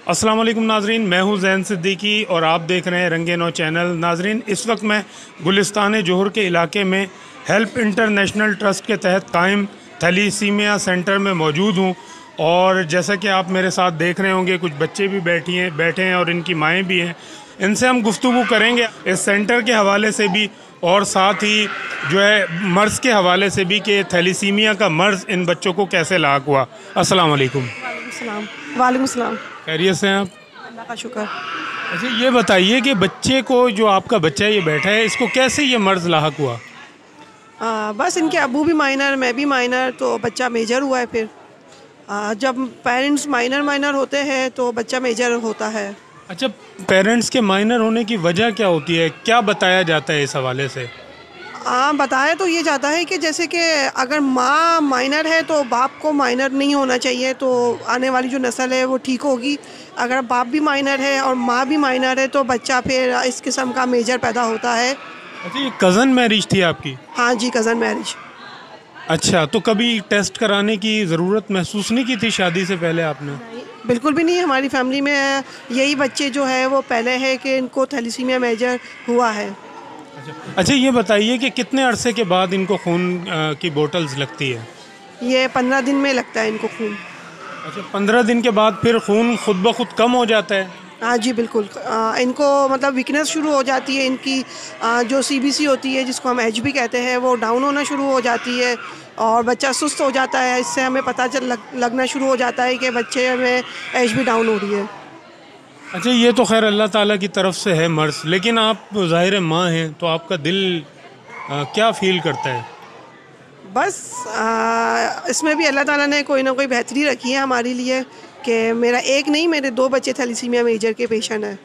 अस्सलाम वालेकुम नाजरीन, मैं हूं ज़ैन सिद्दीकी और आप देख रहे हैं रंगे नौ चैनल। नाजरीन, इस वक्त मैं गुलिस्तान जोहर के इलाके में हेल्प इंटरनेशनल ट्रस्ट के तहत कायम थैलीसीमिया सेंटर में मौजूद हूं और जैसा कि आप मेरे साथ देख रहे होंगे, कुछ बच्चे भी बैठे हैं और इनकी माएँ भी हैं। इनसे हम गुफ्तगू करेंगे इस सेंटर के हवाले से भी और साथ ही जो है मर्ज़ के हवाले से भी कि थैलीसीमिया का मर्ज़ इन बच्चों को कैसे लाक हुआ। अस्सलाम वालेकुम। वालेकुम सलाम। खैरियत से हैं आप? अल्लाह का शुक्र। अच्छा, ये बताइए कि बच्चे को, जो आपका बच्चा ये बैठा है, इसको कैसे ये मर्ज़ लाहक हुआ? बस इनके अबू भी माइनर, मैं भी माइनर, तो बच्चा मेजर हुआ है। फिर जब पेरेंट्स माइनर होते हैं तो बच्चा मेजर होता है। अच्छा, पेरेंट्स के माइनर होने की वजह क्या होती है, क्या बताया जाता है इस हवाले से? बताया तो ये जाता है कि जैसे कि अगर माँ माइनर है तो बाप को माइनर नहीं होना चाहिए, तो आने वाली जो नस्ल है वो ठीक होगी। अगर बाप भी माइनर है और माँ भी माइनर है तो बच्चा फिर इस किस्म का मेजर पैदा होता है। अच्छा, ये कज़न मैरिज थी आपकी? हाँ जी, कज़न मैरिज। अच्छा, तो कभी टेस्ट कराने की ज़रूरत महसूस नहीं की थी शादी से पहले आपने? बिल्कुल भी नहीं। हमारी फैमिली में यही बच्चे जो है वो पहले है कि इनको थैलीसीमिया मेजर हुआ है। अच्छा, ये बताइए कि कितने अरसे के बाद इनको खून की बोतल्स लगती है? ये 15 दिन में लगता है इनको खून। अच्छा, 15 दिन के बाद फिर खून खुद ब खुद कम हो जाता है? हाँ जी बिल्कुल। इनको मतलब वीकनेस शुरू हो जाती है। इनकी जो सीबीसी होती है, जिसको हम एचबी कहते हैं, वो डाउन होना शुरू हो जाती है और बच्चा सुस्त हो जाता है। इससे हमें पता लगना शुरू हो जाता है कि बच्चे में एचबी डाउन हो रही है। अच्छा, ये तो खैर अल्लाह ताला की तरफ से है मर्ज़, लेकिन आप ज़ाहिर माँ हैं तो आपका दिल क्या फ़ील करता है? बस इसमें भी अल्लाह ताला ने कोई ना कोई बेहतरी रखी है हमारे लिए कि मेरा एक नहीं, मेरे 2 बच्चे थैलीसीमिया मेजर के पेशेंट हैं।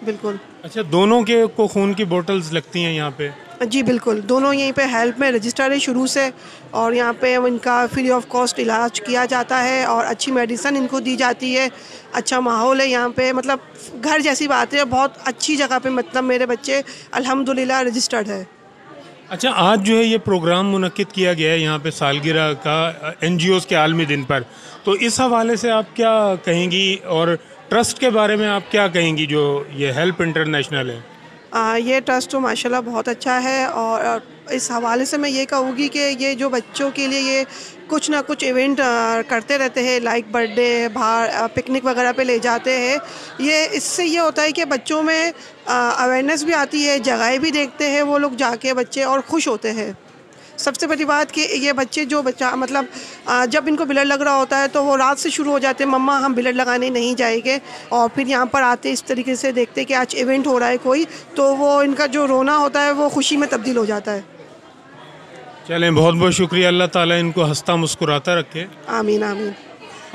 बिल्कुल। अच्छा, दोनों के को खून की बोतल्स लगती हैं यहाँ पे? जी बिल्कुल, दोनों यहीं पे हेल्प में रजिस्टर है शुरू से, और यहाँ पे इनका फ्री ऑफ कॉस्ट इलाज किया जाता है और अच्छी मेडिसिन इनको दी जाती है। अच्छा माहौल है यहाँ पे, मतलब घर जैसी बात है, बहुत अच्छी जगह पे मतलब मेरे बच्चे अल्हम्दुलिल्लाह रजिस्टर्ड है। अच्छा, आज जो है ये प्रोग्राम मुनक्किद किया गया है यहाँ पे सालगिरह का एनजीओज़ के आलमी दिन पर, तो इस हवाले से आप क्या कहेंगी और ट्रस्ट के बारे में आप क्या कहेंगी जो ये हेल्प इंटरनेशनल है? ये ट्रस्ट तो माशाल्लाह बहुत अच्छा है और इस हवाले से मैं ये कहूँगी कि ये जो बच्चों के लिए ये कुछ ना कुछ इवेंट करते रहते हैं, लाइक बर्थडे, बाहर पिकनिक वगैरह पे ले जाते हैं। ये इससे ये होता है कि बच्चों में अवेयरनेस भी आती है, जगहें भी देखते हैं वो लोग जाके बच्चे और खुश होते हैं। सबसे बड़ी बात कि ये बच्चे जो बच्चा मतलब जब इनको ब्लड लग रहा होता है तो वो रात से शुरू हो जाते हैं, मम्मा हम ब्लड लगाने नहीं जाएंगे, और फिर यहाँ पर आते इस तरीके से देखते कि आज इवेंट हो रहा है कोई, तो वो इनका जो रोना होता है वो खुशी में तब्दील हो जाता है। चलें, बहुत बहुत शुक्रिया। अल्लाह ताला इनको हंसता मुस्कुराता रखे। आमीन आमीन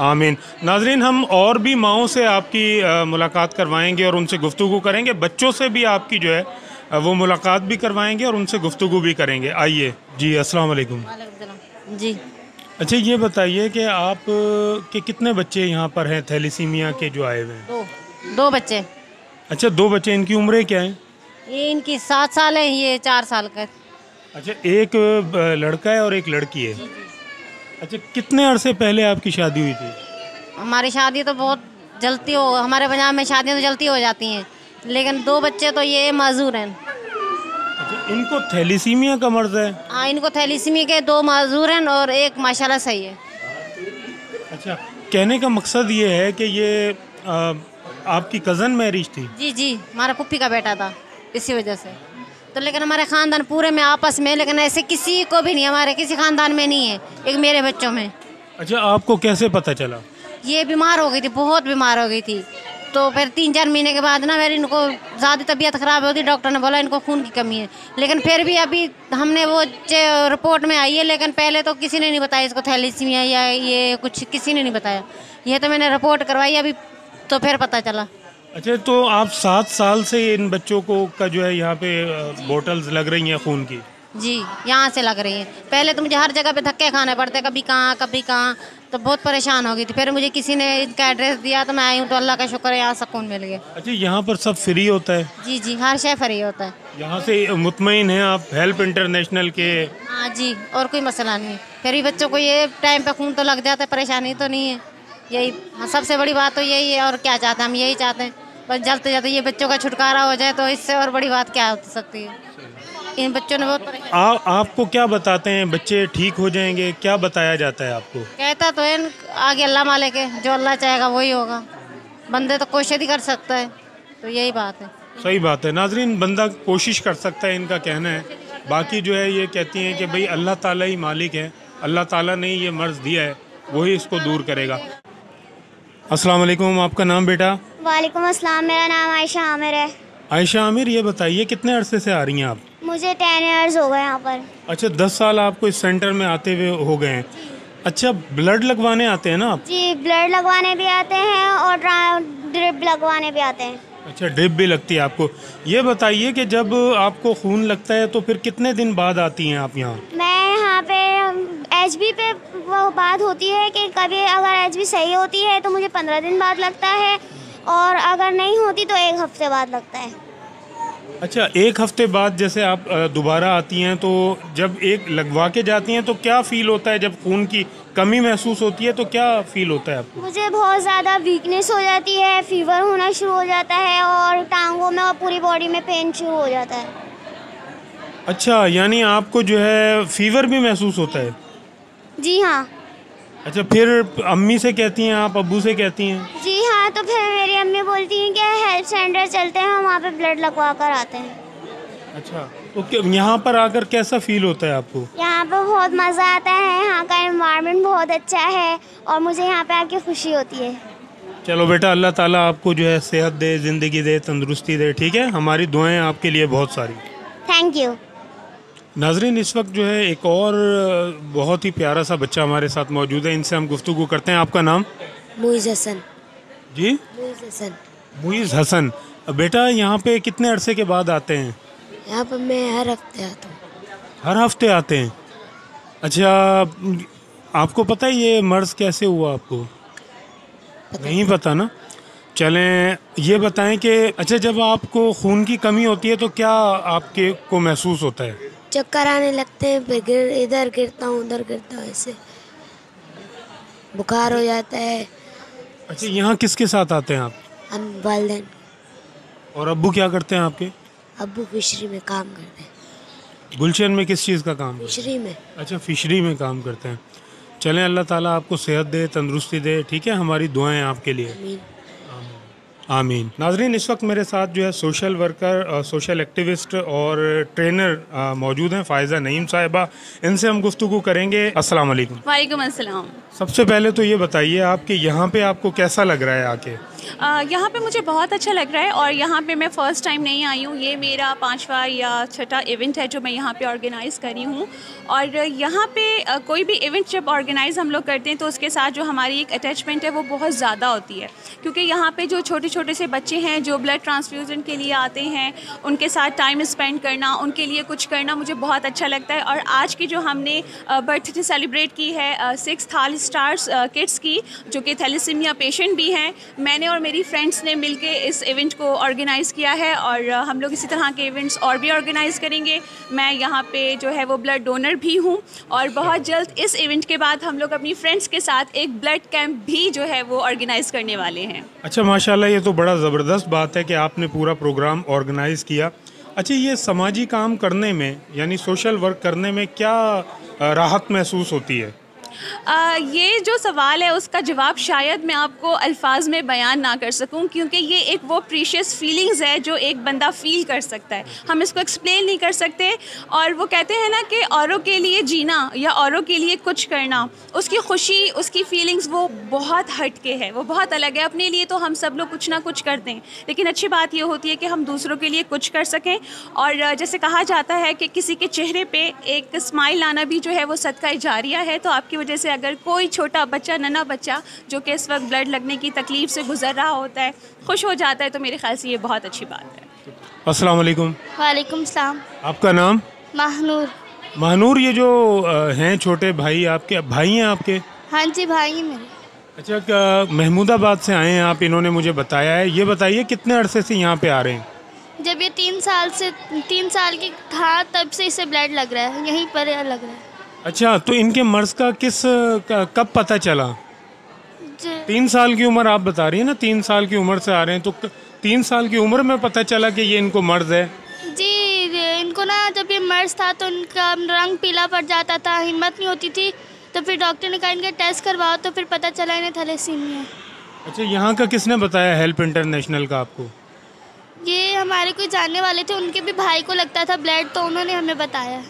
आमीन। नाजरीन, हम और भी माओं से आपकी मुलाकात करवाएंगे और उनसे गुफ्तगू करेंगे। बच्चों से भी आपकी जो है वो मुलाकात भी करवाएंगे और उनसे गुफ्तगू भी करेंगे। आइए जी। अस्सलाम वालेकुम। जी। अच्छा, ये बताइए कि आप के कितने बच्चे यहाँ पर हैं थैलीसीमिया के जो आए हुए हैं? दो बच्चे। अच्छा, 2 बच्चे। इनकी उम्रें क्या हैं? ये इनकी 7 साल है, ये 4 साल का। अच्छा, एक लड़का है और एक लड़की है। अच्छा, कितने अरसे पहले आपकी शादी हुई थी? हमारी शादी तो बहुत जल्दी हो, हमारे पंजाब में शादियाँ तो जल्दी हो जाती हैं, लेकिन 2 बच्चे तो ये माजूर हैं। अच्छा, इनको थैलीसीमिया का मर्ज़ है? हाँ, इनको थैलीसीमिया के 2 माजूर हैं और एक माशाल्लाह सही है। अच्छा, कहने का मकसद ये है कि ये आपकी कज़न मैरिज थी? जी जी, हमारा पुप्पी का बेटा था, इसी वजह से तो। लेकिन हमारे ख़ानदान पूरे में आपस में, लेकिन ऐसे किसी को भी नहीं, हमारे किसी ख़ानदान में नहीं है, एक मेरे बच्चों में। अच्छा, आपको कैसे पता चला? ये बीमार हो गई थी, बहुत बीमार हो गई थी, तो फिर 3-4 महीने के बाद ना फिर इनको ज़्यादा तबीयत ख़राब होती, डॉक्टर ने बोला इनको खून की कमी है। लेकिन फिर भी अभी हमने वो रिपोर्ट में आई है, लेकिन पहले तो किसी ने नहीं बताया इसको थैलीसीमिया या ये कुछ, किसी ने नहीं बताया। ये तो मैंने रिपोर्ट करवाई अभी, तो फिर पता चला। अच्छा, तो आप 7 साल से इन बच्चों को का जो है यहाँ पे बोतल्स लग रही हैं खून की? जी, यहाँ से लग रही है। पहले तो मुझे हर जगह पे धक्के खाने पड़ते, कभी कहाँ, तो बहुत परेशान हो गई थी। फिर मुझे किसी ने इनका एड्रेस दिया तो मैं आई हूँ, तो अल्लाह का शुक्र है यहाँ सुकून मिल गया। अच्छा, यहाँ पर सब फ्री होता है? जी जी, हर शय फ्री होता है। यहाँ से मुतमईन हैं आप हेल्प इंटरनेशनल के? हाँ जी, और कोई मसला नहीं। फिर भी बच्चों को ये टाइम पे खून तो लग जाता है, परेशानी तो नहीं है। यही हाँ, सबसे बड़ी बात तो यही है। और क्या चाहते हैं, हम यही चाहते हैं बस जल्द से जल्द ये बच्चों का छुटकारा हो जाए, तो इससे और बड़ी बात क्या हो सकती है। इन बच्चों ने बहुत आपको क्या बताते हैं, बच्चे ठीक हो जाएंगे, क्या बताया जाता है आपको? कहता तो है आगे अल्लाह मालिक है, जो अल्लाह चाहेगा वही होगा, बंदे तो कोशिश ही कर सकता है, तो यही बात है। सही बात है नाजरीन, बंदा कोशिश कर सकता है, इनका कहना है। बाकी जो है ये कहती हैं कि भाई अल्लाह ताला ही मालिक है, अल्लाह ताला ने ये मर्ज़ दिया है, वही इसको दूर करेगा। अस्सलाम वालेकुम, आपका नाम बेटा? वालेकुम अस्सलाम, मेरा नाम आयशा आमिर है। आयशा आमिर, ये बताइए कितने अरसे से आ रही हैं आप? मुझे 10 इयर्स हो गए यहाँ पर। अच्छा, 10 साल आपको इस सेंटर में आते हुए हो गए हैं। अच्छा, ब्लड लगवाने आते हैं ना आप? जी, ब्लड लगवाने भी आते हैं और ड्रिप लगवाने भी आते हैं। अच्छा, ड्रिप भी लगती है आपको। ये बताइए कि जब आपको खून लगता है तो फिर कितने दिन बाद आती हैं आप यहाँ? मैं यहाँ पे HB पे वो बात होती है कि कभी अगर HB सही होती है तो मुझे 15 दिन बाद लगता है, और अगर नहीं होती तो 1 हफ्ते बाद लगता है। अच्छा, 1 हफ्ते बाद जैसे आप दोबारा आती हैं, तो जब एक लगवा के जाती हैं तो क्या फील होता है? जब खून की कमी महसूस होती है तो क्या फील होता है आपको? मुझे बहुत ज़्यादा वीकनेस हो जाती है, फीवर होना शुरू हो जाता है और टांगों में और पूरी बॉडी में पेन शुरू हो जाता है। अच्छा, यानी आपको जो है फीवर भी महसूस होता है? जी हाँ। अच्छा, फिर अम्मी से कहती हैं आप, अब्बू से कहती हैं? जी हाँ, तो फिर मेरी अम्मी बोलती हैं कि हेल्थ सेंटर चलते हैं, हम वहाँ पे ब्लड लगवा कर आते हैं। अच्छा, तो यहाँ पर आकर कैसा फील होता है आपको? यहाँ पे बहुत मज़ा आता है, यहाँ का एनवायरनमेंट बहुत अच्छा है और मुझे यहाँ पे आके खुशी होती है। चलो बेटा, अल्लाह ताला आपको जो है सेहत दे, ज़िंदगी दे, तंदुरुस्ती दे, ठीक है? हमारी दुआएं आपके लिए बहुत सारी। Thank you. नाजरीन, इस वक्त जो है एक और बहुत ही प्यारा सा बच्चा हमारे साथ मौजूद है, इनसे हम गुफ्तगू करते हैं। आपका नाम? मुइज़ हसन। जी, मुइज़ हसन। मुइज़ हसन। बेटा, यहाँ पे कितने अरसे के बाद आते हैं? यहाँ पर मैं हर हफ्ते आता हूँ। हर हफ्ते आते हैं? अच्छा, आपको पता है ये मर्ज़ कैसे हुआ आपको? नहीं पता ना? चलें, ये बताएं कि अच्छा, जब आपको खून की कमी होती है तो क्या आपके को महसूस होता है? चक्कर आने लगते हैं, फिर इधर गिरता हूँ उधर गिरता हूँ, ऐसे बुखार हो जाता है। अच्छा, यहाँ किसके साथ आते हैं आप? हम वालिदैन। और अब्बू क्या करते हैं आपके? अब्बू फिशरी में काम करते हैं। गुलशन में किस चीज़ का काम करते हैं? फिशरी में। अच्छा, फिशरी में काम करते हैं। चलें, अल्लाह ताला आपको सेहत दे, तंदुरुस्ती दे, ठीक है? हमारी दुआएं आपके लिए। आमीन। आमीन। नाजरीन, इस वक्त मेरे साथ जो है सोशल वर्कर, सोशल एक्टिविस्ट और ट्रेनर मौजूद हैं, फ़ायज़ा नईम साहिबा। इनसे हम गुफ्तगू करेंगे। अस्सलाम वालेकुम। वालेकुम अस्सलाम। सबसे पहले तो ये बताइए आप कि यहाँ पे आपको कैसा लग रहा है आके? यहाँ पे मुझे बहुत अच्छा लग रहा है और यहाँ पे मैं फ़र्स्ट टाइम नहीं आई हूँ। ये मेरा 5वां या 6ठा इवेंट है जो मैं यहाँ पे ऑर्गेनाइज़ करी हूँ। और यहाँ पे कोई भी इवेंट जब ऑर्गेनाइज़ हम लोग करते हैं तो उसके साथ जो हमारी एक अटैचमेंट है वो बहुत ज़्यादा होती है, क्योंकि यहाँ पे जो छोटे छोटे से बच्चे हैं जो ब्लड ट्रांसफ्यूज़न के लिए आते हैं, उनके साथ टाइम स्पेंड करना, उनके लिए कुछ करना मुझे बहुत अच्छा लगता है। और आज की जो हमने बर्थडे सेलिब्रेट की है 6th ऑल स्टार्स किड्स की, जो कि थैलेसीमिया पेशेंट भी हैं, मैंने और मेरी फ्रेंड्स ने मिलके इस इवेंट को ऑर्गेनाइज़ किया है और हम लोग इसी तरह के इवेंट्स और भी ऑर्गेनाइज़ करेंगे। मैं यहाँ पे जो है वो ब्लड डोनर भी हूँ और बहुत जल्द इस इवेंट के बाद हम लोग अपनी फ्रेंड्स के साथ एक ब्लड कैंप भी जो है वो ऑर्गेनाइज़ करने वाले हैं। अच्छा, माशाल्लाह, ये तो बड़ा ज़बरदस्त बात है कि आपने पूरा प्रोग्राम ऑर्गेनाइज़ किया। अच्छा, ये समाजी काम करने में यानी सोशल वर्क करने में क्या राहत महसूस होती है? ये जो सवाल है उसका जवाब शायद मैं आपको अल्फाज में बयान ना कर सकूं, क्योंकि ये एक वो प्रीशियस फीलिंग्स है जो एक बंदा फील कर सकता है, हम इसको एक्सप्लेन नहीं कर सकते। और वो कहते हैं ना कि औरों के लिए जीना या औरों के लिए कुछ करना, उसकी खुशी, उसकी फीलिंग्स वो बहुत हट के है, वो बहुत अलग है। अपने लिए तो हम सब लोग कुछ ना कुछ करते हैं, लेकिन अच्छी बात ये होती है कि हम दूसरों के लिए कुछ कर सकें। और जैसे कहा जाता है कि किसी के चेहरे पे एक स्माइल लाना भी जो है वो सदका जारिया है, तो आपकी वजह से अगर कोई छोटा बच्चा, नन्हा बच्चा जो कि इस वक्त ब्लड लगने की तकलीफ से गुजर रहा होता है, खुश हो जाता है, तो मेरे ख्याल से ये बहुत अच्छी बात है। अस्सलाम वालेकुम। वालेकुम सलाम। आपका नाम? महनूर। महानूर, ये जो हैं छोटे भाई, आपके भाई हैं आपके? हाँ जी, भाई हैं मेरे। अच्छा, महमूदाबाद से आए हैं आप, इन्होंने मुझे बताया है। ये बताइए कितने अरसे से यहाँ पे आ रहे हैं? जब ये 3 साल की था तब से इसे ब्लड लग रहा है, यहीं पर लग रहा है। अच्छा, तो इनके मर्ज़ का कब पता चला? 3 साल की उम्र आप बता रही हैं ना, 3 साल की उम्र से आ रहे हैं, तो 3 साल की उम्र में पता चला कि ये इनको मर्ज है? जी, इनको ना जब ये मर्ज था तो इनका रंग पीला पड़ जाता था, हिम्मत नहीं होती थी, तो फिर डॉक्टर ने कहा इनका टेस्ट करवाओ, तो फिर पता चला इन्हें थैलेसीमिया है। अच्छा, यहाँ का किसने बताया, हेल्प इंटरनेशनल का आपको? ये हमारे कोई जानने वाले थे, उनके भी भाई को लगता था ब्लड, तो उन्होंने हमें बताया।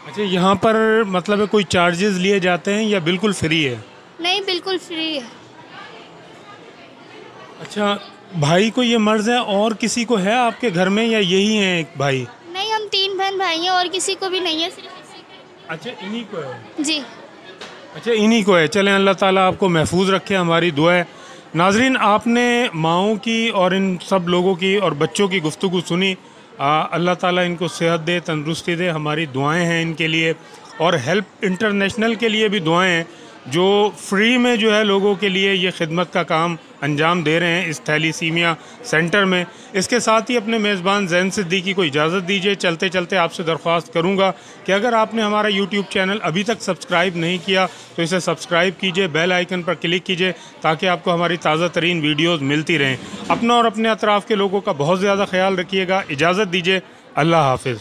अच्छा, यहाँ पर मतलब कोई चार्जेस लिए जाते हैं या बिल्कुल फ्री है? नहीं, बिल्कुल फ्री है। अच्छा, भाई को ये मर्ज है और किसी को है आपके घर में या यही है एक भाई? नहीं, हम 3 बहन भाई हैं और किसी को भी नहीं है, सिर्फ इसी को। अच्छा, इन्हीं को है? जी। अच्छा, इन्हीं को है। चलें, अल्लाह ताला आपको महफूज रखे, हमारी दुआ है। नाजरीन, आपने माओं की और इन सब लोगों की और बच्चों की गुफ्तगू सुनी। अल्लाह ताला इनको सेहत दे, तंदुरुस्ती दे, हमारी दुआएं हैं इनके लिए, और हेल्प इंटरनेशनल के लिए भी दुआएं हैं जो फ्री में जो है लोगों के लिए ये खिदमत का काम अंजाम दे रहे हैं इस थैलीसीमिया सेंटर में। इसके साथ ही अपने मेज़बान ज़ैन सिद्दीकी को इजाज़त दीजिए। चलते चलते आपसे दरख्वास्त करूंगा कि अगर आपने हमारा यूट्यूब चैनल अभी तक सब्सक्राइब नहीं किया तो इसे सब्सक्राइब कीजिए, बेल आइकन पर क्लिक कीजिए ताकि आपको हमारी ताज़ा तरीन वीडियोज़ मिलती रहें। अपना और अपने अतराफ़ के लोगों का बहुत ज़्यादा ख्याल रखिएगा। इजाज़त दीजिए, अल्लाह हाफिज़।